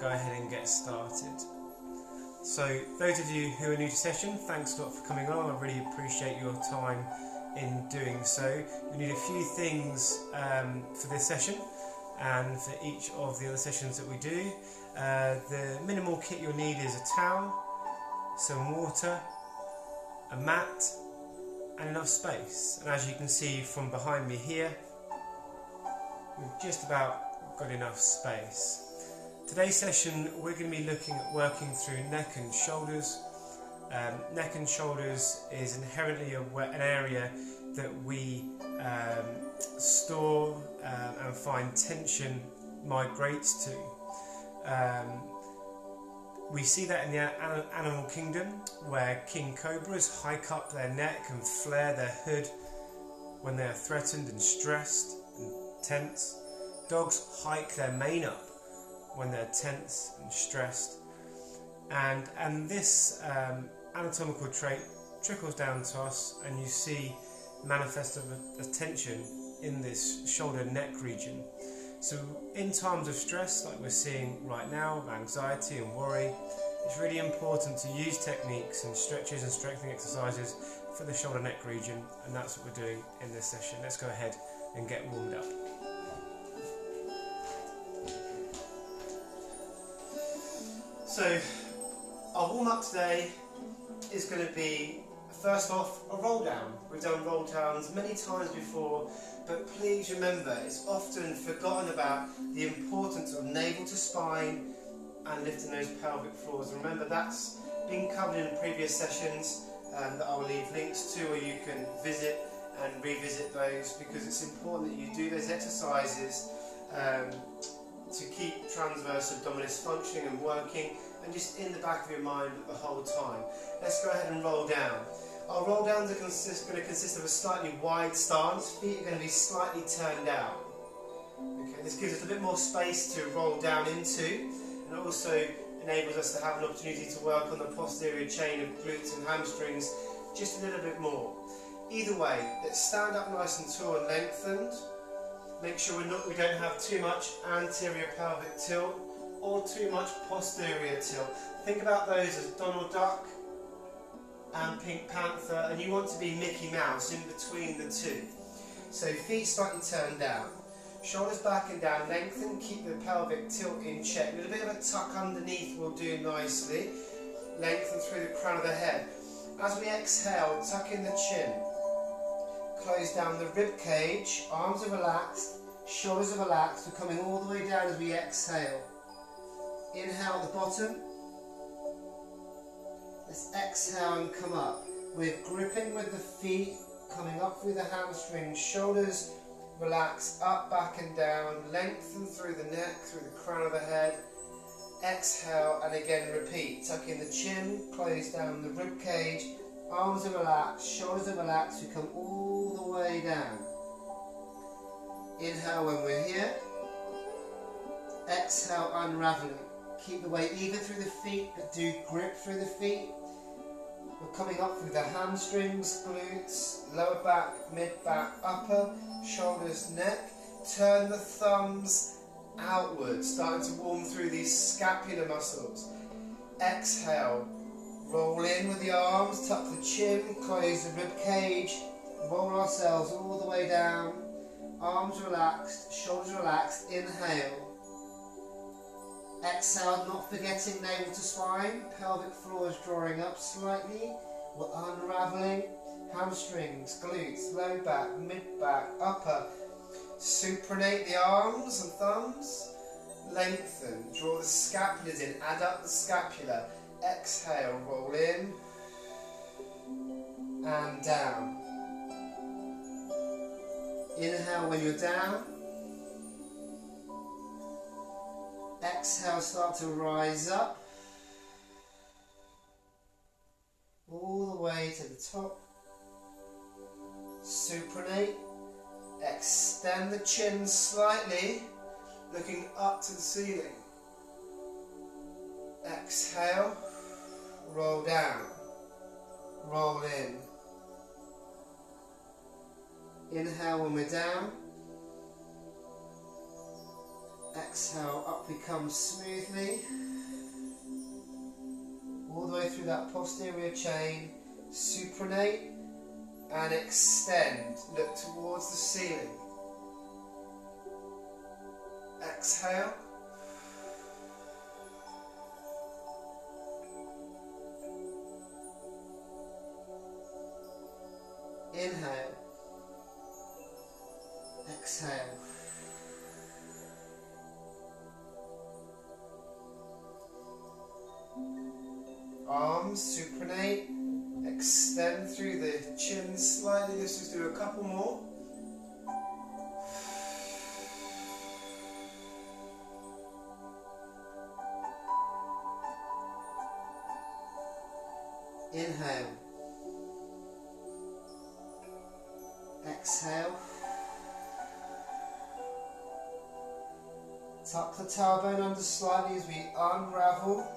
go ahead and get started. So those of you who are new to session, thanks a lot for coming along. I really appreciate your time in doing so. We need a few things for this session and for each of the other sessions that we do. The minimal kit you'll need is a towel, some water, a mat and enough space. And as you can see from behind me here, we've just about got enough space. Today's session we're going to be looking at working through neck and shoulders. Neck and shoulders is inherently an area that we store and find tension migrates to. We see that in the animal kingdom, where king cobras hike up their neck and flare their hood when they are threatened and stressed and tense. Dogs hike their mane up when they're tense and stressed. And this anatomical trait trickles down to us, and you see manifest of a tension in this shoulder neck region. So in times of stress, like we're seeing right now, anxiety and worry, it's really important to use techniques and stretches and strengthening exercises for the shoulder neck region, and that's what we're doing in this session. Let's go ahead and get warmed up. So our warm up today is going to be, first off, a roll down. We've done roll downs many times before, but please remember, it's often forgotten about the importance of navel to spine and lifting those pelvic floors. Remember, that's been covered in previous sessions that I'll leave links to, or you can visit and revisit those, because it's important that you do those exercises to keep transverse abdominis functioning and working, and just in the back of your mind the whole time. Let's go ahead and roll down. Our roll downs are going to consist of a slightly wide stance. Feet are going to be slightly turned down. Okay, this gives us a bit more space to roll down into, and also enables us to have an opportunity to work on the posterior chain of glutes and hamstrings just a little bit more. Either way, let's stand up nice and tall and lengthened. Make sure we don't have too much anterior pelvic tilt or too much posterior tilt. Think about those as Donald Duck and Pink Panther, and you want to be Mickey Mouse in between the two. So feet slightly turned down, shoulders back and down, lengthen, keep the pelvic tilt in check. A little bit of a tuck underneath will do nicely. Lengthen through the crown of the head. As we exhale, tuck in the chin. Close down the rib cage, arms are relaxed, shoulders are relaxed. We're coming all the way down as we exhale. Inhale at the bottom. Let's exhale and come up. We're gripping with the feet, coming up through the hamstrings, shoulders relax, up, back and down, lengthen through the neck, through the crown of the head. Exhale and again repeat. Tuck in the chin, close down the rib cage, arms are relaxed, shoulders are relaxed. We come all the way down. Inhale when we're here. Exhale, unraveling. Keep the weight even through the feet, but do grip through the feet. We're coming up through the hamstrings, glutes, lower back, mid back, upper, shoulders, neck. Turn the thumbs outwards, starting to warm through these scapular muscles. Exhale, roll in with the arms, tuck the chin, close the rib cage, roll ourselves all the way down. Arms relaxed, shoulders relaxed. Inhale. Exhale, not forgetting navel to spine, pelvic floor is drawing up slightly. We're unraveling, hamstrings, glutes, low back, mid back, upper. Supinate the arms and thumbs, lengthen, draw the scapulars in, add the scapula. Exhale, roll in and down. Inhale when you're down. Exhale, start to rise up, all the way to the top. Supinate, extend the chin slightly, looking up to the ceiling. Exhale, roll down, roll in. Inhale when we're down. Exhale, up we come smoothly. All the way through that posterior chain. Supinate and extend. Look towards the ceiling. Exhale. Inhale. Exhale. Arms supinate, extend through the chin slightly. Let's just do a couple more. Inhale. Exhale. Tuck the tailbone under slightly as we unravel.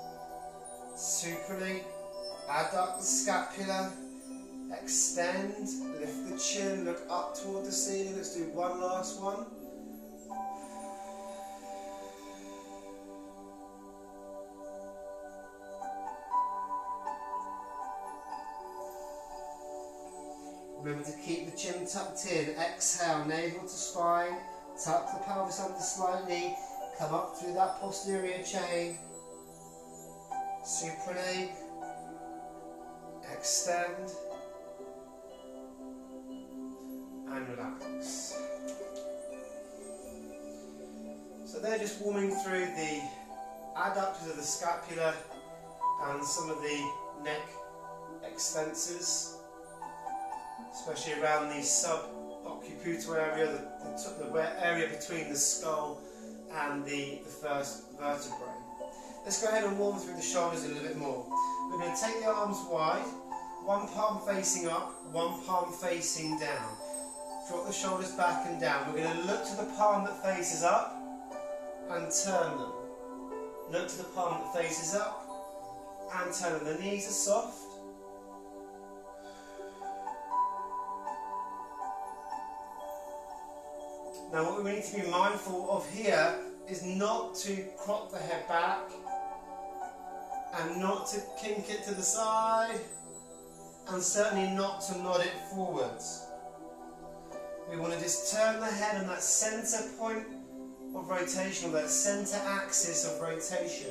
Supinate, adduct the scapula, extend, lift the chin, look up toward the ceiling. Let's do one last one. Remember to keep the chin tucked in. Exhale, navel to spine, tuck the pelvis under slightly, come up through that posterior chain. Supinate, extend, and relax. So they're just warming through the adductors of the scapula and some of the neck extensors, especially around the suboccipital area, the area between the skull and the first vertebrae. Let's go ahead and warm through the shoulders a little bit more. We're going to take the arms wide, one palm facing up, one palm facing down. Drop the shoulders back and down. We're going to look to the palm that faces up and turn them. Look to the palm that faces up and turn them. The knees are soft. Now what we need to be mindful of here is not to crop the head back and not to kink it to the side and certainly not to nod it forwards. We want to just turn the head on that centre point of rotation, or that centre axis of rotation.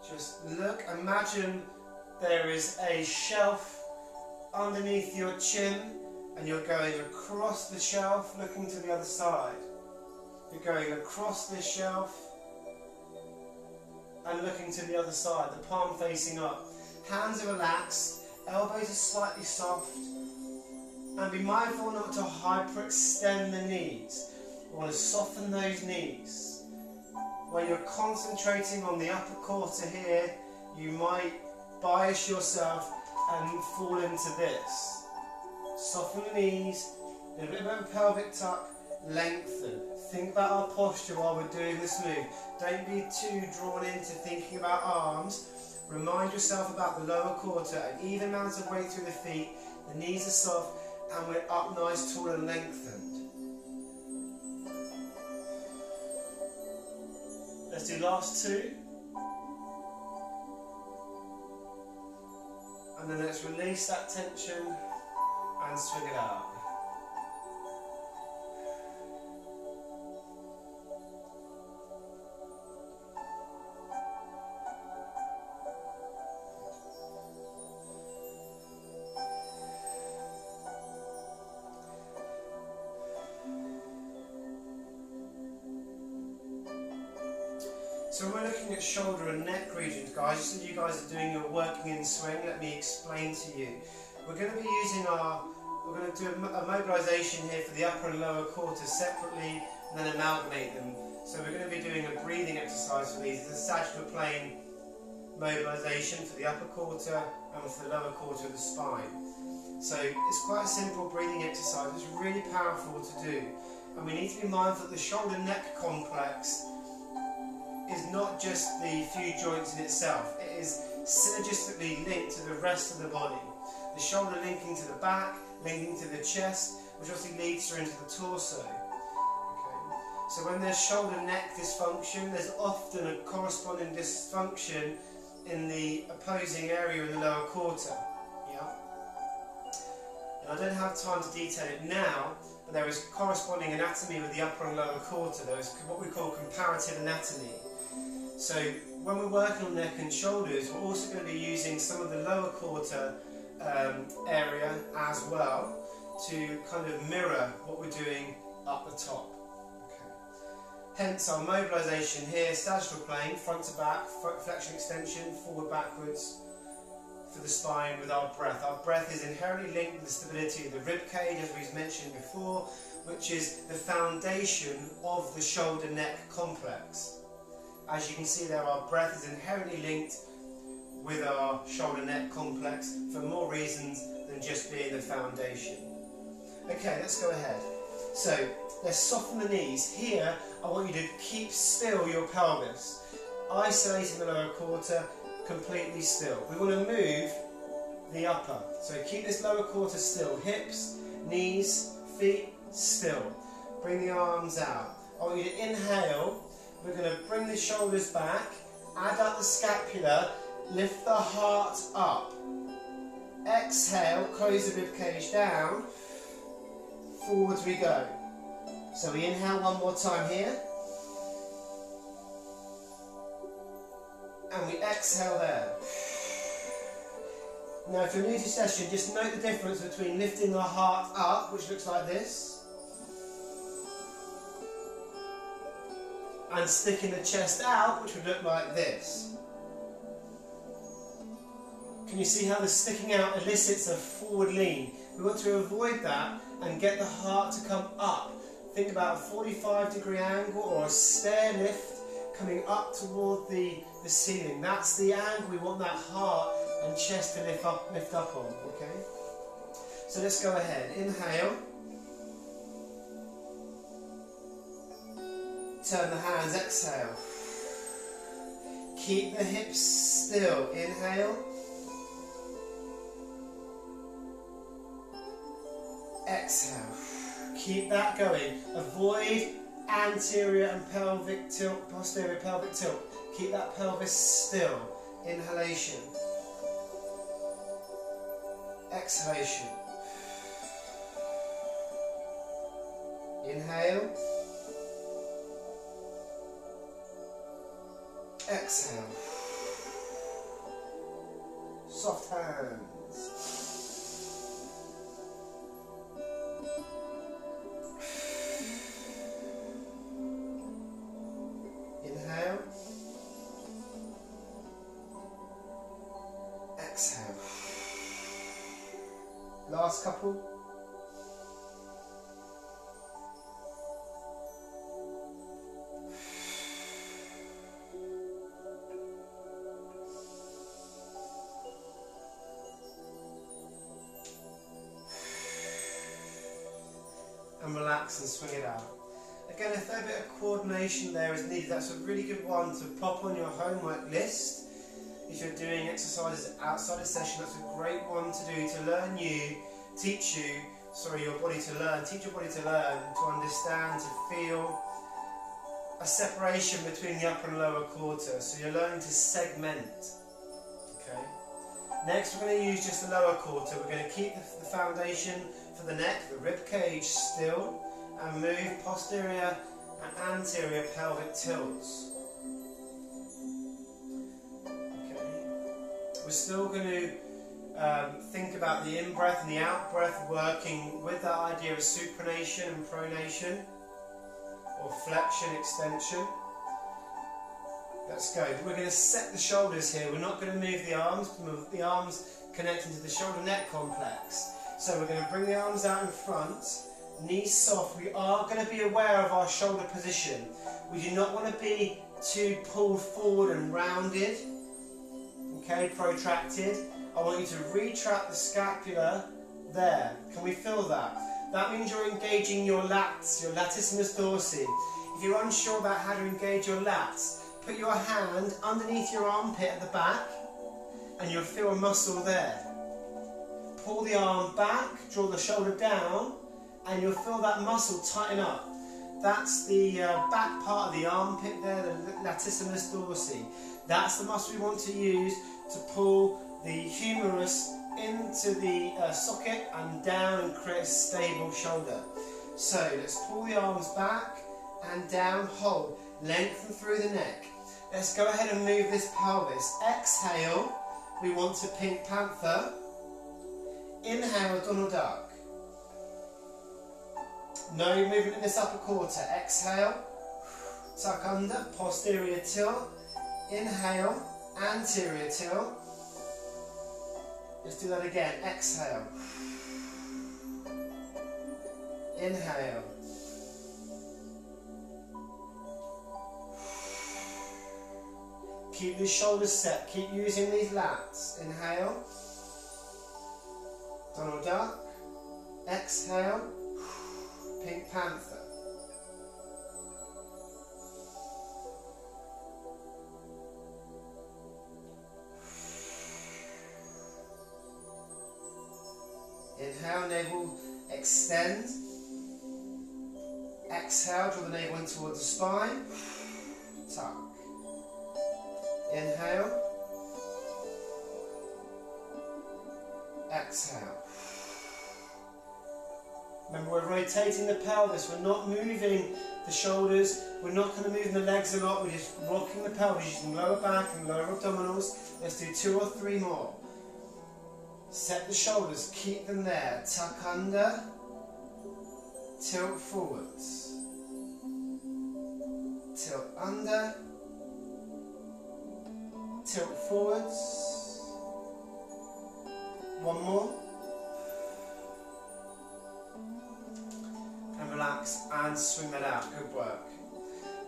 Just look, imagine there is a shelf underneath your chin and you're going across the shelf looking to the other side. You're going across this shelf and looking to the other side, the palm facing up. Hands are relaxed, elbows are slightly soft, and be mindful not to hyperextend the knees. You want to soften those knees. When you're concentrating on the upper quarter here, you might bias yourself and fall into this. Soften the knees, a little bit of a pelvic tuck, lengthen. Think about our posture while we're doing this move. Don't be too drawn into thinking about arms. Remind yourself about the lower quarter, an even amount of weight through the feet, the knees are soft, and we're up nice, tall and lengthened. Let's do last two. And then let's release that tension and swing it out. So we're looking at shoulder and neck regions, guys. Just so you guys are doing your working in swing, let me explain to you. We're going to be using we're going to do a mobilisation here for the upper and lower quarters separately and then amalgamate them. So we're going to be doing a breathing exercise for these. It's a sagittal plane mobilisation for the upper quarter and for the lower quarter of the spine. So it's quite a simple breathing exercise. It's really powerful to do. And we need to be mindful that the shoulder-neck complex is not just the few joints in itself. It is synergistically linked to the rest of the body. The shoulder linking to the back, linking to the chest, which obviously leads through into the torso. Okay. So when there's shoulder neck dysfunction, there's often a corresponding dysfunction in the opposing area in the lower quarter. Yeah. And I don't have time to detail it now, but there is corresponding anatomy with the upper and lower quarter. There is what we call comparative anatomy. So when we're working on neck and shoulders, we're also going to be using some of the lower quarter area as well to kind of mirror what we're doing up the top. Okay. Hence our mobilisation here, sagittal plane, front to back, flexion extension, forward backwards for the spine with our breath. Our breath is inherently linked with the stability of the rib cage, as we've mentioned before, which is the foundation of the shoulder neck complex. As you can see there, our breath is inherently linked with our shoulder neck complex for more reasons than just being the foundation. Okay, let's go ahead. So let's soften the knees. Here I want you to keep still your pelvis, isolating the lower quarter, completely still. We want to move the upper, so keep this lower quarter still. Hips, knees, feet still. Bring the arms out. I want you to inhale. We're going to bring the shoulders back, add up the scapula, lift the heart up. Exhale, close the rib cage down, forwards we go. So we inhale one more time here, and we exhale there. Now if you're new to session, just note the difference between lifting the heart up, which looks like this, and sticking the chest out, which would look like this. Can you see how the sticking out elicits a forward lean? We want to avoid that and get the heart to come up. Think about a 45-degree angle or a stair lift coming up toward the ceiling. That's the angle we want that heart and chest to lift up on. Okay? So let's go ahead. Inhale. Turn the hands, exhale. Keep the hips still. Inhale. Exhale. Keep that going. Avoid anterior and pelvic tilt, posterior pelvic tilt. Keep that pelvis still. Inhalation. Exhalation. Inhale. Exhale. Soft hands. Inhale. Exhale. Last couple. And relax and swing it out. Again, a fair bit of coordination there is needed. That's a really good one to pop on your homework list. If you're doing exercises outside a session, that's a great one to do to learn teach your body to learn, to understand, to feel a separation between the upper and lower quarter. So you're learning to segment. Okay. Next, we're going to use just the lower quarter. We're going to keep the foundation for the neck, the rib cage still, and move posterior and anterior pelvic tilts. Okay. We're still going to think about the in-breath and the out-breath, working with that idea of supination and pronation, or flexion, extension. Let's go. We're going to set the shoulders here. We're not going to move the arms connecting to the shoulder neck complex. So we're going to bring the arms out in front, knees soft. We are going to be aware of our shoulder position. We do not want to be too pulled forward and rounded, okay, protracted. I want you to retract the scapula there. Can we feel that? That means you're engaging your lats, your latissimus dorsi. If you're unsure about how to engage your lats, put your hand underneath your armpit at the back and you'll feel a muscle there. pull the arm back, draw the shoulder down, and you'll feel that muscle tighten up. That's the back part of the armpit there, the latissimus dorsi. That's the muscle we want to use to pull the humerus into the socket and down and create a stable shoulder. So let's pull the arms back and down, hold, lengthen through the neck. Let's go ahead and move this pelvis. Exhale, we want to pink panther. Inhale, Donald duck. No movement in this upper quarter. Exhale, tuck under, posterior tilt. Inhale, anterior tilt. Let's do that again. Exhale. Inhale. Keep the shoulders set. Keep using these lats. Inhale. Donald duck. Exhale. Pink panther. Inhale, navel extend. Exhale, draw the navel in towards the spine. Tuck. Inhale. Exhale. Remember, we're rotating the pelvis. We're not moving the shoulders. We're not going to move the legs a lot. We're just rocking the pelvis using lower back and lower abdominals. Let's do 2 or 3 more. Set the shoulders. Keep them there. Tuck under. Tilt forwards. Tilt under. Tilt forwards. 1 more. And relax and swing that out. Good work.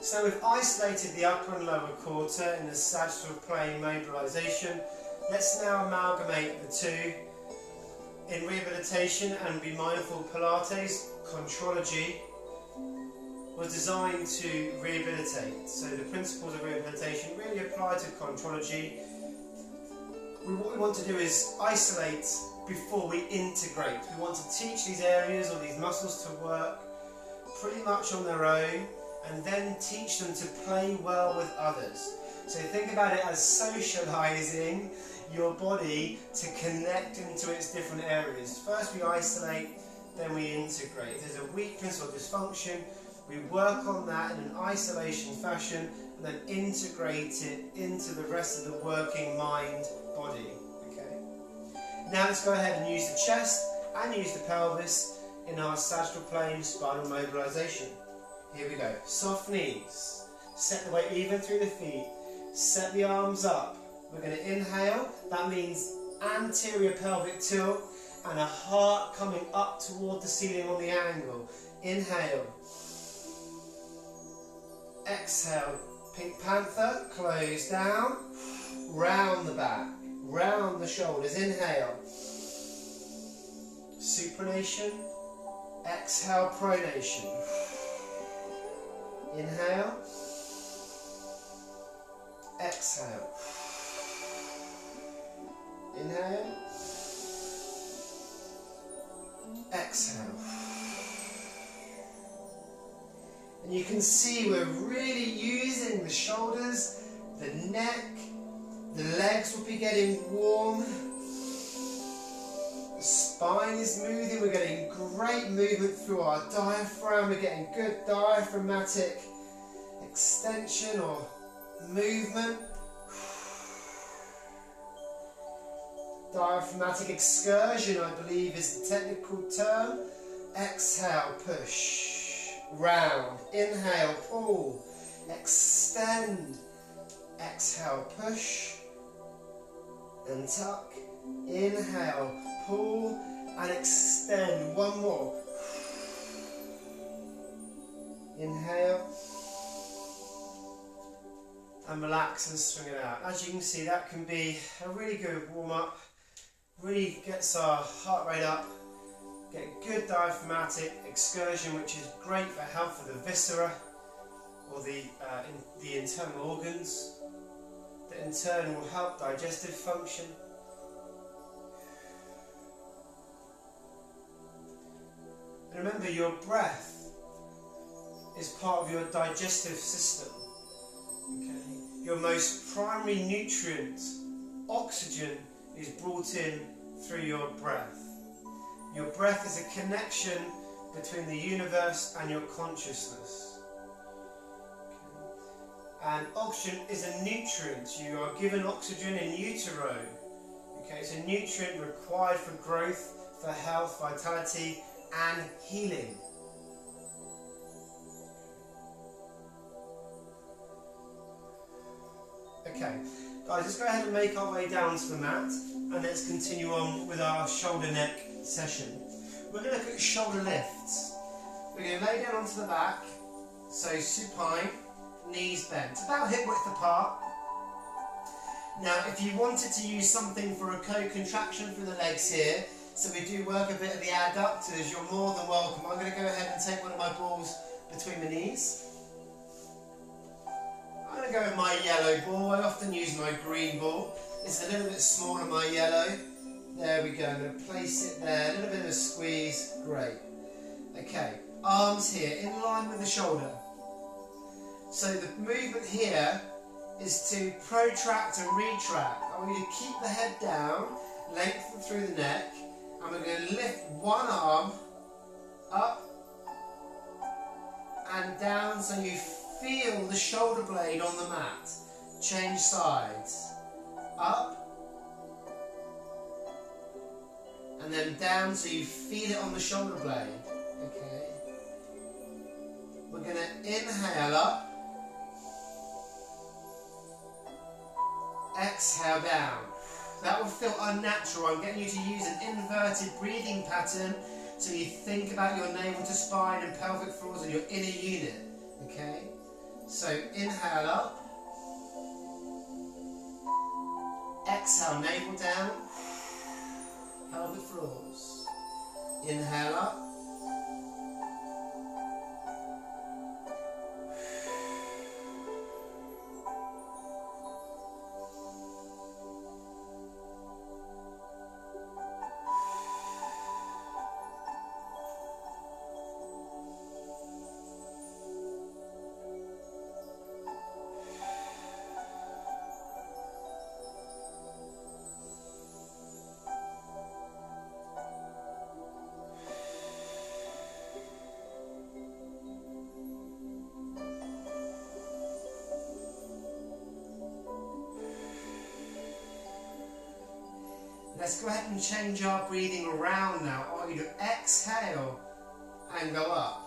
So we've isolated the upper and lower quarter in the sagittal plane mobilisation. Let's now amalgamate the two. In rehabilitation, and be mindful, Pilates, contrology, was designed to rehabilitate. So the principles of rehabilitation really apply to contrology. What we want to do is isolate before we integrate. We want to teach these areas or these muscles to work pretty much on their own, and then teach them to play well with others. So think about it as socialising your body to connect into its different areas. First we isolate, then we integrate. If there's a weakness or dysfunction, we work on that in an isolation fashion and then integrate it into the rest of the working mind, body. Okay. Now let's go ahead and use the chest and use the pelvis in our sagittal plane spinal mobilisation. Here we go. Soft knees. Set the weight even through the feet. Set the arms up. We're going to inhale. That means anterior pelvic tilt and a heart coming up toward the ceiling on the angle. Inhale. Exhale. Pink panther. Close down. Round the back. Round the shoulders. Inhale. Supination. Exhale. Pronation. Inhale. Exhale. Inhale. Exhale. And you can see we're really using the shoulders, the neck, the legs will be getting warm. The spine is moving, we're getting great movement through our diaphragm, we're getting good diaphragmatic extension or movement. Diaphragmatic excursion, I believe, is the technical term. Exhale, push, round. Inhale, pull, extend. Exhale, push, and tuck. Inhale, pull, and extend. 1 more. Inhale. And relax and swing it out. As you can see, that can be a really good warm-up. Really gets our heart rate up. Get good diaphragmatic excursion, which is great for health of the viscera or the internal organs. That in turn will help digestive function. And remember, your breath is part of your digestive system. Okay? Your most primary nutrient, oxygen, is brought in through your breath. Your breath is a connection between the universe and your consciousness. Okay? And oxygen is a nutrient. You are given oxygen in utero. Okay? It's a nutrient required for growth, for health, vitality, and healing. Okay, guys, let's go ahead and make our way down to the mat, and let's continue on with our shoulder neck session. We're going to look at shoulder lifts. We're going to lay down onto the back, so supine, knees bent, about hip width apart. Now, if you wanted to use something for a co-contraction through the legs here, so we do work a bit of the adductors, you're more than welcome. I'm going to go ahead and take one of my balls between the knees. I'm going to go with my yellow ball. I often use my green ball. It's a little bit smaller, my yellow. There we go. I'm going to place it there. A little bit of a squeeze. Great. Okay. Arms here, in line with the shoulder. So the movement here is to protract and retract. I want you to keep the head down, lengthen through the neck, and we're going to lift one arm up and down so you feel the shoulder blade on the mat. Change sides. Up. And then down so you feel it on the shoulder blade. Okay. We're going to inhale up. Exhale down. That will feel unnatural. I'm getting you to use an inverted breathing pattern so you think about your navel to spine and pelvic floors and your inner unit. Okay? So inhale up. Exhale, navel down. Pelvic floors. Inhale up. Let's go ahead and change our breathing around now. I want you to exhale and go up.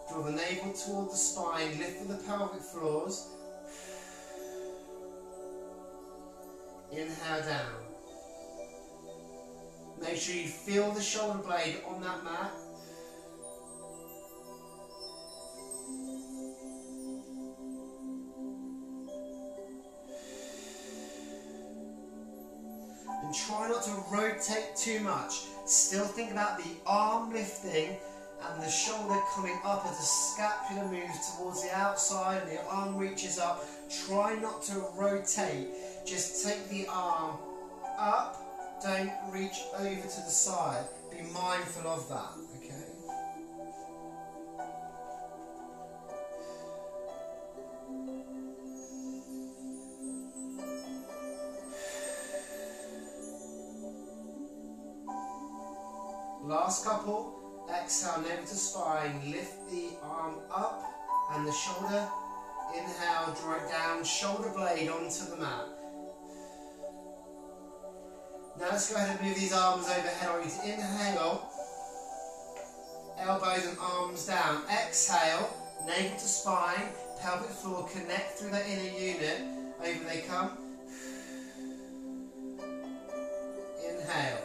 Draw the navel toward the spine, lift with the pelvic floors. Inhale down. Make sure you feel the shoulder blade on that mat. And try not to rotate too much. Still think about the arm lifting and the shoulder coming up as the scapula moves towards the outside and the arm reaches up. Try not to rotate. Just take the arm up. Don't reach over to the side. Be mindful of that, okay? Last couple. Exhale, navel to spine. Lift the arm up and the shoulder. Inhale, draw it down, shoulder blade onto the mat. Now let's go ahead and move these arms overhead. I want you to inhale, elbows and arms down. Exhale, navel to spine, pelvic floor, connect through that inner unit. Over they come. Inhale.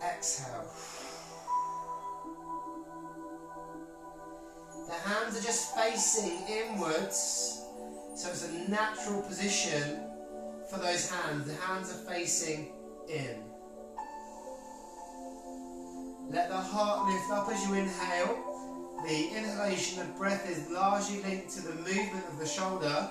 Exhale. The hands are just facing inwards. So it's a natural position for those hands. The hands are facing in. Let the heart lift up as you inhale. The inhalation of breath is largely linked to the movement of the shoulder.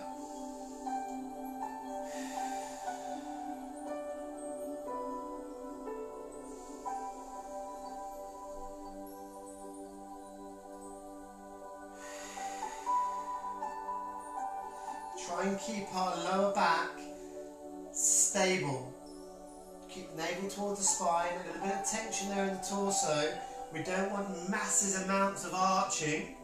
try and keep our lower back stable. Keep the navel towards the spine, a little bit of tension there in the torso. We don't want massive amounts of arching.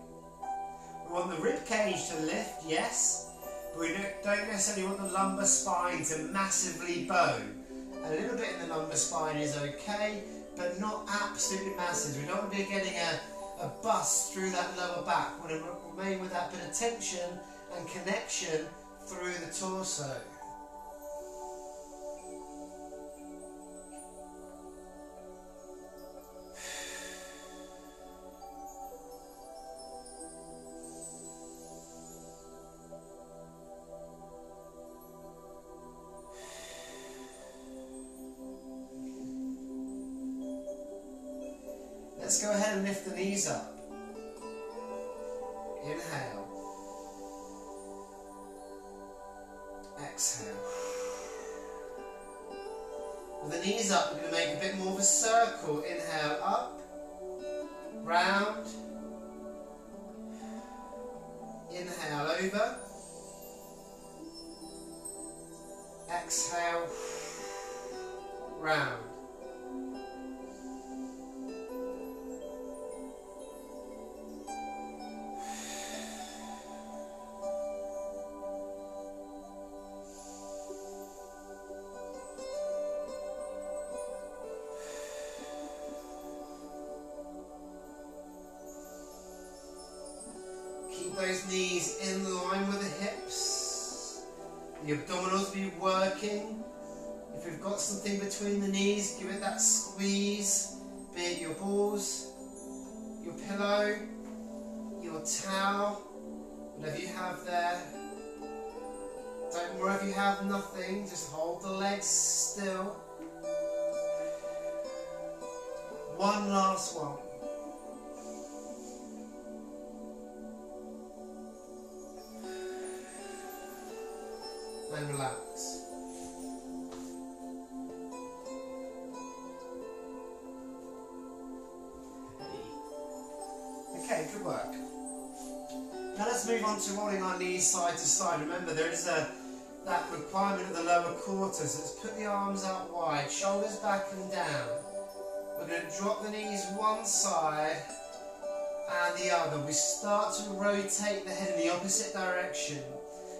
We want the rib cage to lift, yes, but we don't necessarily want the lumbar spine to massively bow. A little bit in the lumbar spine is okay, but not absolutely massive. We don't want to be getting a bust through that lower back. We want to remain with that bit of tension and connection through the torso. Let's go ahead and lift the knees up. Inhale. Exhale. With the knees up, we're going to make a bit more of a circle. Inhale up, round. Inhale over. Exhale, round. Those knees in line with the hips. The abdominals be working. If you've got something between the knees, give it that squeeze. Be it your balls, your pillow, your towel, whatever you have there. Don't worry if you have nothing, just hold the legs still. One last one. And relax. Okay, good work. Now let's move on to rolling our knees side to side. Remember, there is that requirement of the lower quarter, so let's put the arms out wide, shoulders back and down. We're going to drop the knees one side and the other. We start to rotate the head in the opposite direction.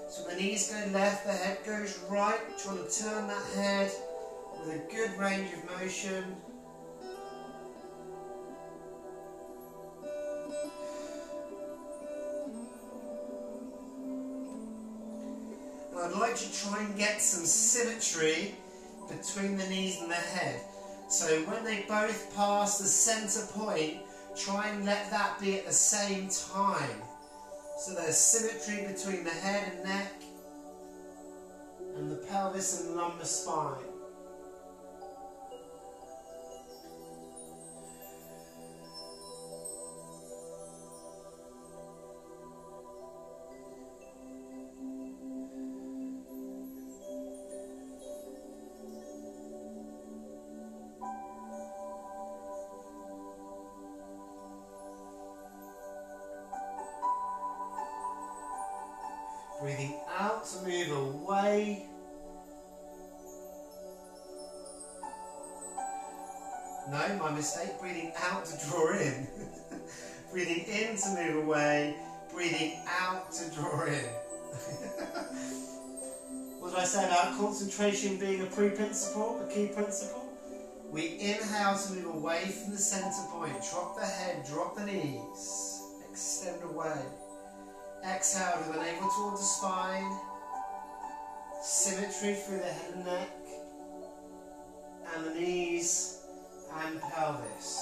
So the knees go left, the head goes right, trying to turn that head with a good range of motion. And I'd like to try and get some symmetry between the knees and the head. So when they both pass the centre point, try and let that be at the same time. So there's symmetry between the head and neck and the pelvis and lumbar spine. Breathing out to move away. No, my mistake. Breathing out to draw in. Breathing in to move away. Breathing out to draw in. What did I say about concentration being a principle, a key principle? We inhale to move away from the centre point. Drop the head, drop the knees. Extend away. Exhale with the navel towards the spine, symmetry through the head and neck, and the knees and pelvis.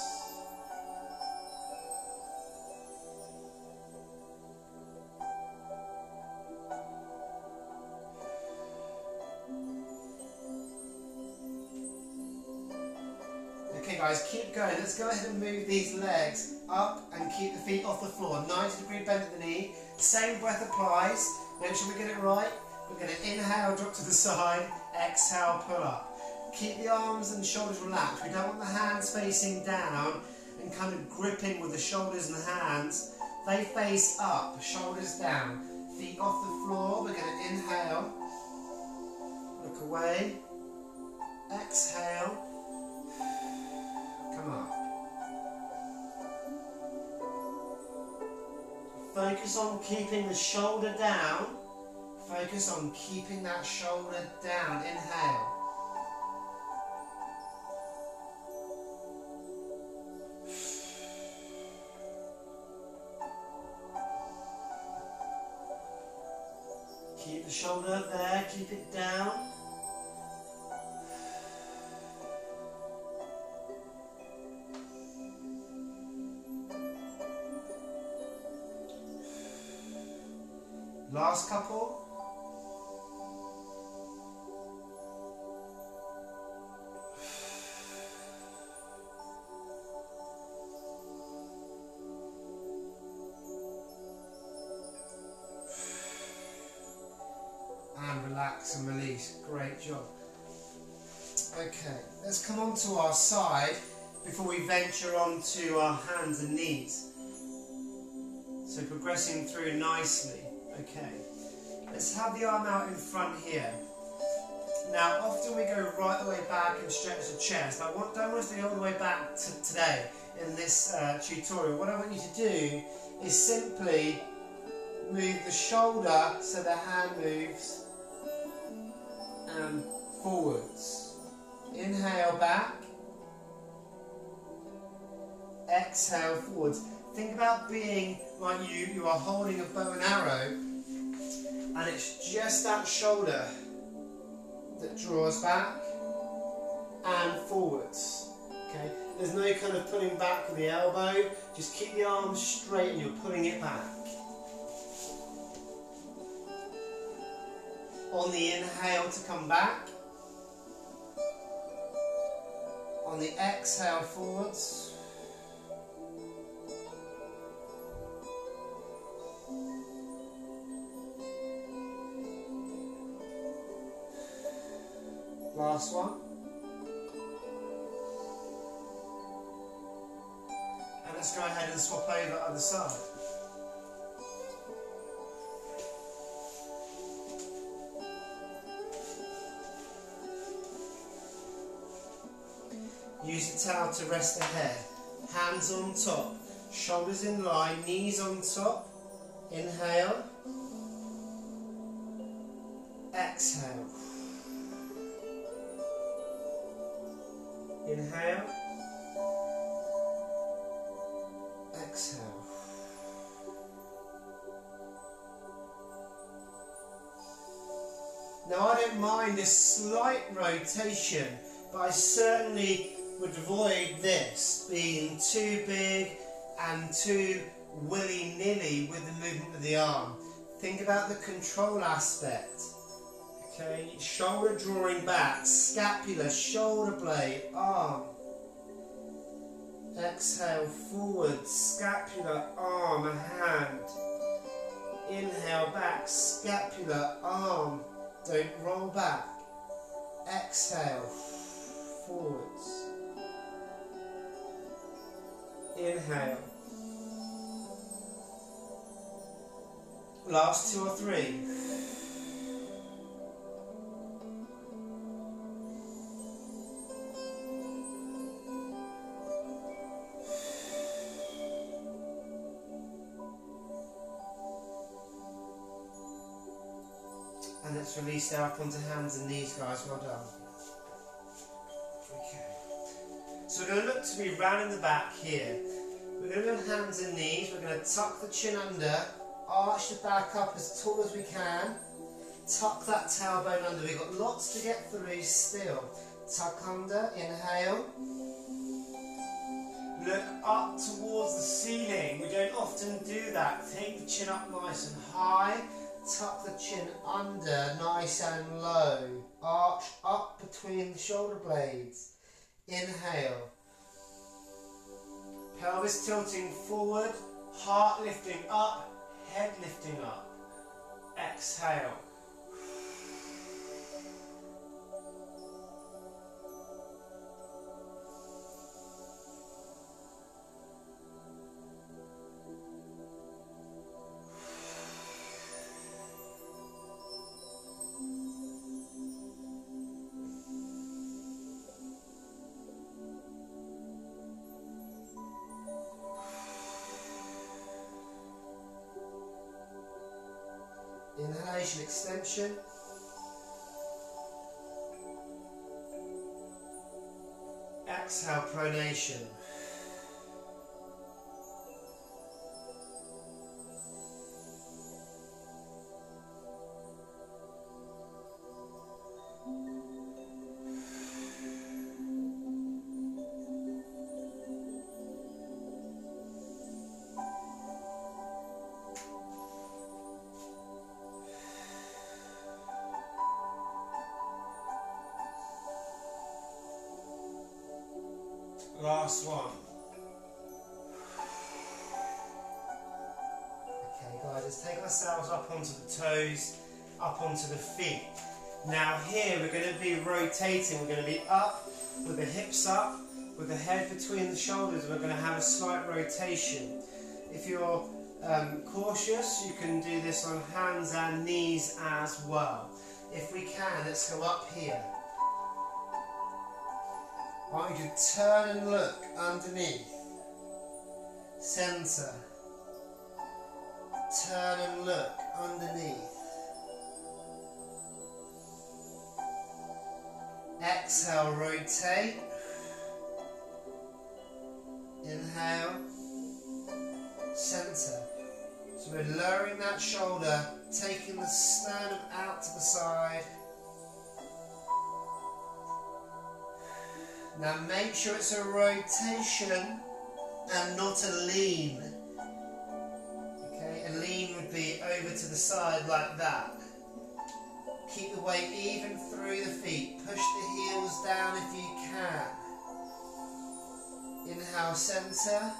Okay guys, keep going. Let's go ahead and move these legs up and keep the feet off the floor. 90-degree bend at the knee. Same breath applies. Make sure we get it right. We're going to inhale, drop to the side. Exhale, pull up. Keep the arms and shoulders relaxed. We don't want the hands facing down and kind of gripping with the shoulders and the hands. They face up, shoulders down. Feet off the floor. We're going to inhale. Look away. Exhale. Come up. Focus on keeping the shoulder down. Focus on keeping that shoulder down. Inhale. Keep the shoulder there, keep it down. Last couple. And relax and release. Great job. Okay, let's come on to our side before we venture onto our hands and knees. So progressing through nicely. Okay, let's have the arm out in front here. Now, often we go right the way back and stretch the chest. I don't want us to go all the way back today in this tutorial. What I want you to do is simply move the shoulder so the hand moves and forwards. Inhale back. Exhale forwards. Think about being like you are holding a bow and arrow, and it's just that shoulder that draws back and forwards. Okay? There's no kind of pulling back with the elbow, just keep the arms straight and you're pulling it back. On the inhale to come back. On the exhale forwards. Last one. And let's go ahead and swap over other side. Use the towel to rest the head. Hands on top. Shoulders in line. Knees on top. Inhale. Exhale. Inhale. Exhale. Now I don't mind a slight rotation, but I certainly would avoid this being too big and too willy-nilly with the movement of the arm. Think about the control aspect. Okay, shoulder drawing back, scapula, shoulder blade, arm. Exhale, forward, scapula, arm, and hand. Inhale, back, scapula, arm. Don't roll back. Exhale, forwards. Inhale. Last two or three. And let's release that up onto hands and knees, guys. Well done. Okay. So we're going to look to be round in the back here. We're going to go hands and knees. We're going to tuck the chin under, arch the back up as tall as we can. Tuck that tailbone under. We've got lots to get through still. Tuck under, inhale. Look up towards the ceiling. We don't often do that. Take the chin up nice and high. Tuck the chin under, nice and low. Arch up between the shoulder blades. Inhale. Pelvis tilting forward, heart lifting up, head lifting up. Exhale. Inhalation, extension. Exhale, pronation. Last one. Okay guys, let's take ourselves up onto the toes, up onto the feet. Now here we're going to be rotating, we're going to be up with the hips up, with the head between the shoulders, and we're going to have a slight rotation. If you're cautious, you can do this on hands and knees as well. If we can, let's go up here. I want you to turn and look underneath, centre, turn and look underneath, exhale, rotate, inhale, centre. So we're lowering that shoulder, taking the sternum out to the side. Now make sure it's a rotation and not a lean. Okay, a lean would be over to the side like that. Keep the weight even through the feet. Push the heels down if you can. Inhale, centre.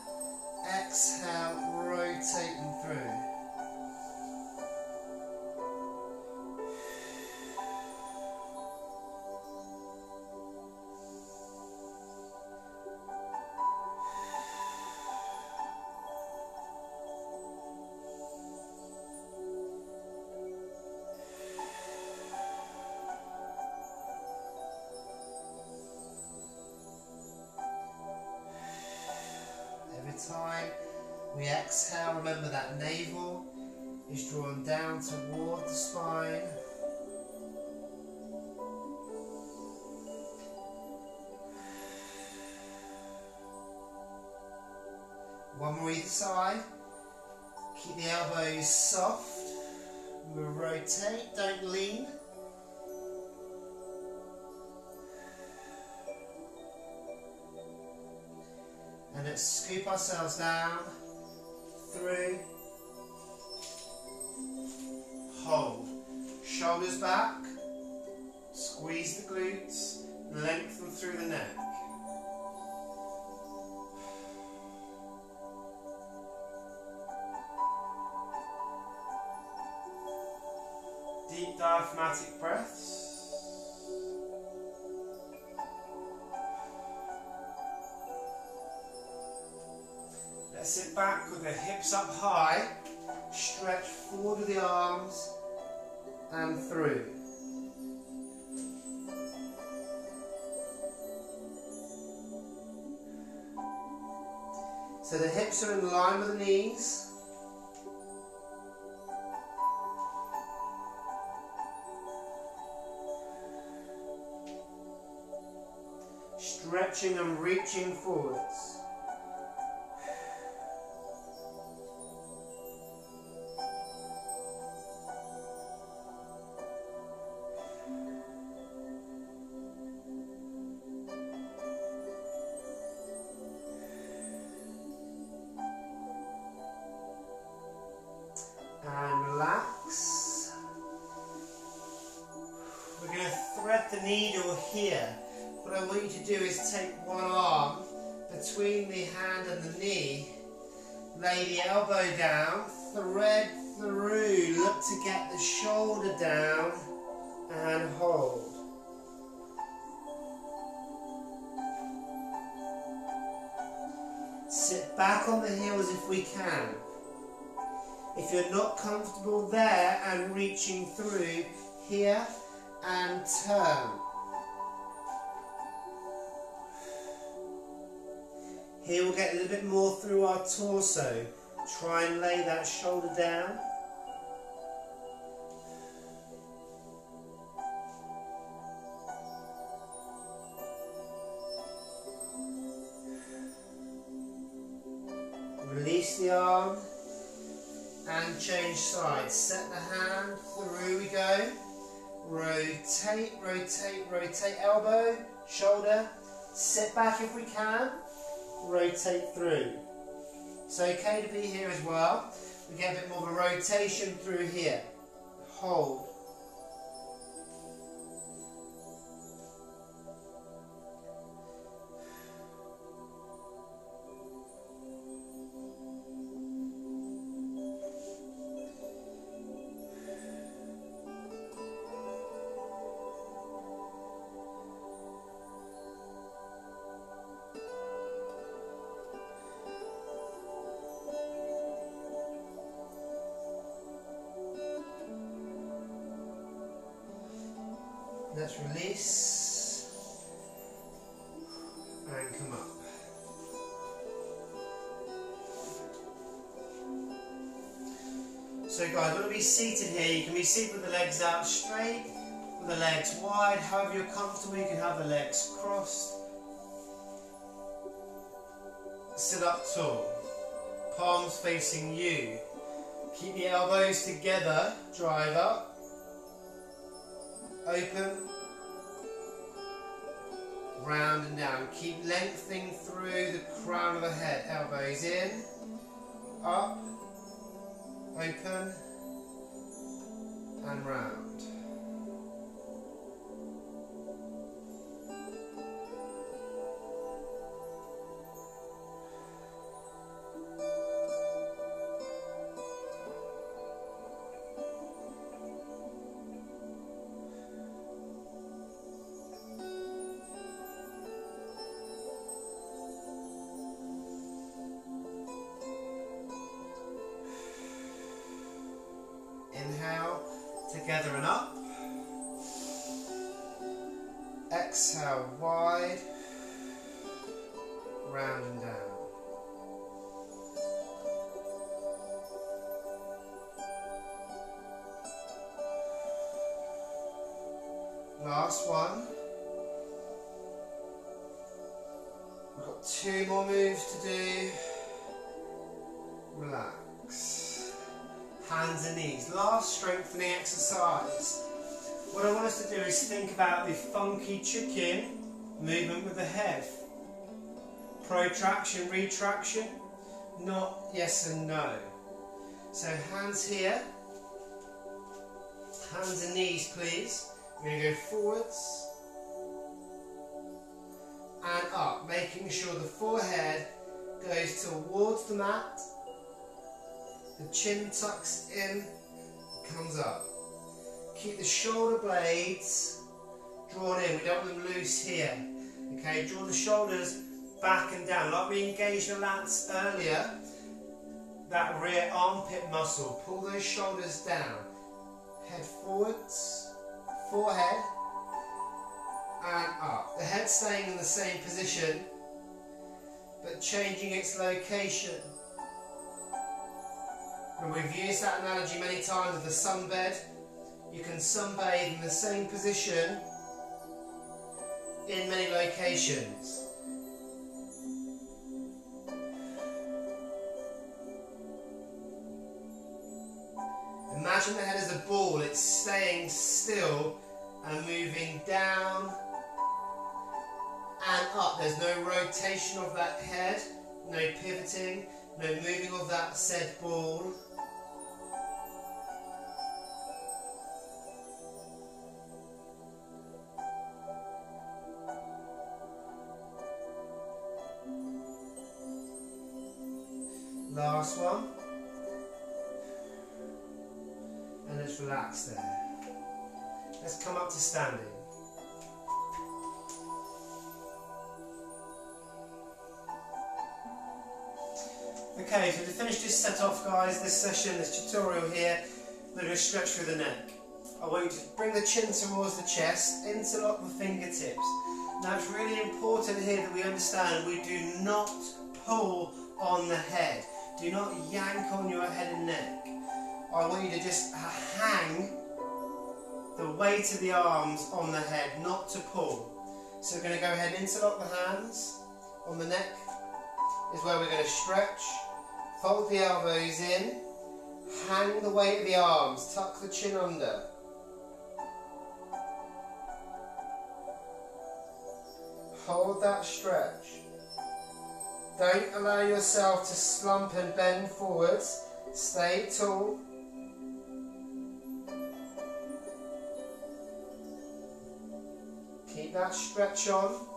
Exhale, rotate them through. Time we exhale, remember that navel is drawn down toward the spine. One more either side. Keep the elbows soft. We'll rotate, don't lean. And let's scoop ourselves down, through, hold. Shoulders back, squeeze the glutes, lengthen through the neck. Deep diaphragmatic breaths. Sit back with the hips up high, stretch forward with the arms and through. So the hips are in line with the knees. Stretching and reaching forwards. And relax. We're going to thread the needle here. What I want you to do is take one arm between the hand and the knee, lay the elbow down, thread through, look to get the shoulder down and hold. Sit back on the heels if we can. If you're not comfortable there and reaching through, here and turn. Here we'll get a little bit more through our torso. Try and lay that shoulder down. Release the arm and change sides. Set the hand, through we go. Rotate, rotate, rotate, elbow, shoulder. Sit back if we can. Rotate through. It's okay to be here as well. We get a bit more of a rotation through here. Hold. Let's release and come up. So guys, we're going to be seated here. You can be seated with the legs out straight, with the legs wide. However you're comfortable, you can have the legs crossed. Sit up tall, palms facing you. Keep the elbows together, drive up. Open, round and down. Keep lengthening through the crown of the head. Elbows in, up, open, and round. Inhale, together and up. Exhale, wide, round and down. Last one. We've got 2 more moves to do. Relax. Hands and knees. Last strengthening exercise. What I want us to do is think about the funky chicken movement with the head. Protraction, retraction, not yes and no. So hands here. Hands and knees, please. We're going to go forwards and up, making sure the forehead goes towards the mat. The chin tucks in, comes up. Keep the shoulder blades drawn in. We don't want them loose here. Okay, draw the shoulders back and down. Like we engaged the lats earlier, that rear armpit muscle. Pull those shoulders down. Head forwards, forehead, and up. The head staying in the same position, but changing its location. And we've used that analogy many times with the sunbed. You can sunbathe in the same position in many locations. Imagine the head as a ball. It's staying still and moving down and up. There's no rotation of that head, no pivoting, no moving of that said ball. Last one. And let's relax there. Let's come up to standing. Okay, so to finish this set off, guys, this session, this tutorial here, we're going to stretch through the neck. I want you to bring the chin towards the chest, interlock the fingertips. Now it's really important here that we understand we do not pull on the head. Do not yank on your head and neck. I want you to just hang the weight of the arms on the head, not to pull. So we're going to go ahead and interlock the hands on the neck is where we're going to stretch Fold the elbows in, hang the weight of the arms, tuck the chin under. Hold that stretch. Don't allow yourself to slump and bend forwards. Stay tall. Keep that stretch on.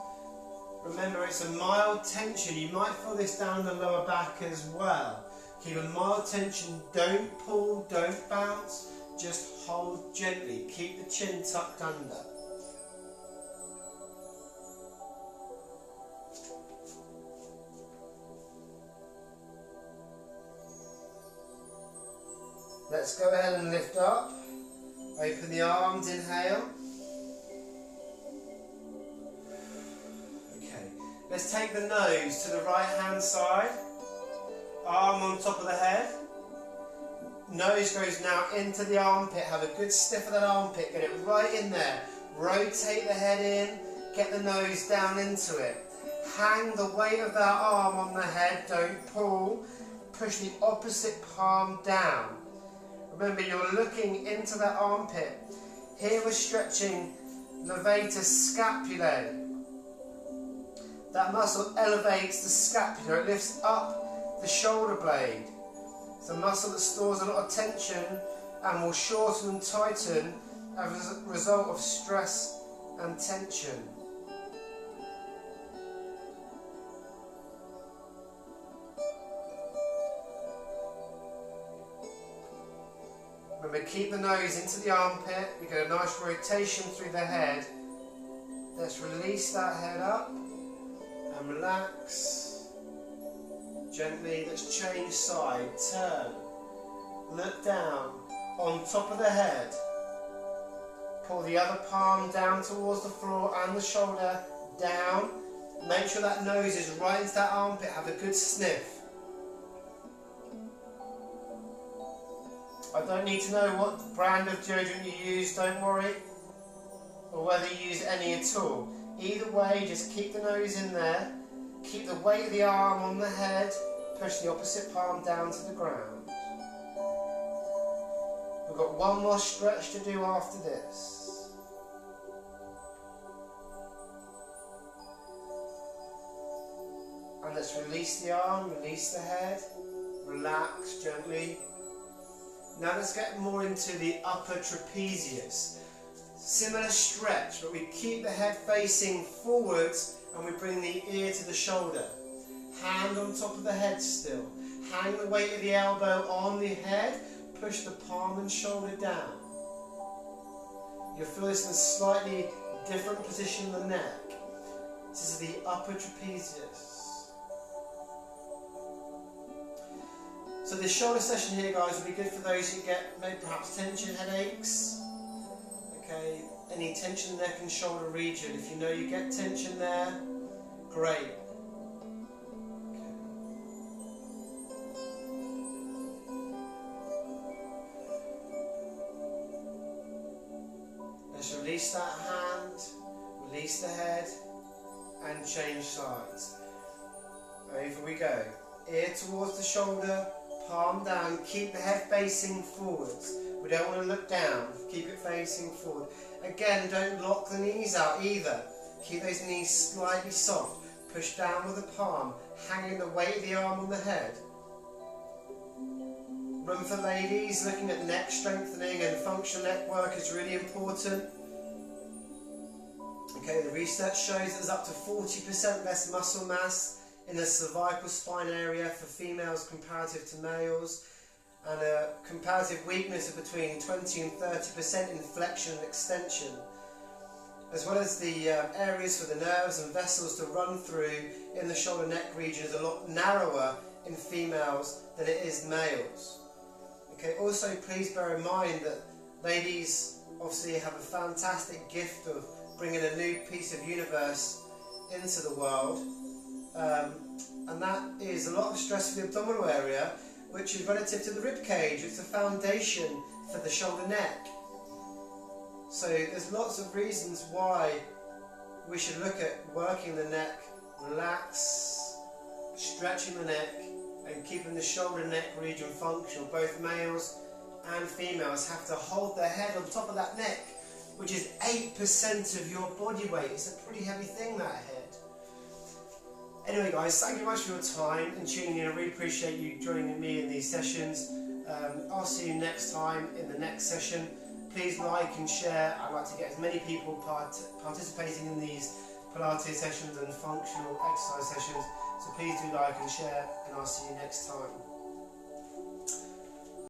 Remember, it's a mild tension. You might feel this down the lower back as well. Keep a mild tension. Don't pull, don't bounce. Just hold gently. Keep the chin tucked under. Let's go ahead and lift up. Open the arms, inhale. Okay, let's take the nose to the right hand side. Arm on top of the head. Nose goes now into the armpit. Have a good stiff of that armpit. Get it right in there. Rotate the head in. Get the nose down into it. Hang the weight of that arm on the head. Don't pull. Push the opposite palm down. Remember, you're looking into that armpit. Here we're stretching levator scapulae. That muscle elevates the scapula. It lifts up the shoulder blade. It's a muscle that stores a lot of tension and will shorten and tighten as a result of stress and tension. Remember, keep the nose into the armpit. We get a nice rotation through the head. Let's release that head up and relax. Gently, let's change side, turn, look down, on top of the head. Pull the other palm down towards the floor and the shoulder down. Make sure that nose is right into that armpit. Have a good sniff. I don't need to know what brand of deodorant you use, don't worry, or whether you use any at all. Either way, just keep the nose in there, keep the weight of the arm on the head, push the opposite palm down to the ground. We've got one more stretch to do after this. And let's release the arm, release the head, relax gently. Now let's get more into the upper trapezius. Similar stretch, but we keep the head facing forwards and we bring the ear to the shoulder. Hand on top of the head still. Hang the weight of the elbow on the head. Push the palm and shoulder down. You'll feel this in a slightly different position in the neck. This is the upper trapezius. So this shoulder session here, guys, will be good for those who get maybe perhaps tension headaches. Okay, any tension in the neck and shoulder region. If you know you get tension there, great. Okay. Let's release that hand, release the head, and change sides. Over we go. Ear towards the shoulder. Palm down, keep the head facing forwards. We don't want to look down, keep it facing forward. Again, don't lock the knees out either. Keep those knees slightly soft. Push down with the palm, hanging the weight of the arm on the head. Room for ladies, looking at neck strengthening and functional neck work is really important. Okay, the research shows there's up to 40% less muscle mass in the cervical spine area for females comparative to males, and a comparative weakness of between 20 and 30% in flexion and extension, as well as the areas for the nerves and vessels to run through in the shoulder neck region is a lot narrower in females than it is males. Okay, also please bear in mind that ladies obviously have a fantastic gift of bringing a new piece of universe into the world. And that is a lot of stress for the abdominal area, which is relative to the rib cage. It's the foundation for the shoulder neck. So there's lots of reasons why we should look at working the neck, relax, stretching the neck, and keeping the shoulder neck region functional. Both males and females have to hold their head on top of that neck, which is 8% of your body weight. It's a pretty heavy thing, that head. Anyway guys, thank you very much for your time and tuning in. I really appreciate you joining me in these sessions. I'll see you next time in the next session. Please like and share. I'd like to get as many people participating in these Pilates sessions and functional exercise sessions. So please do like and share, and I'll see you next time.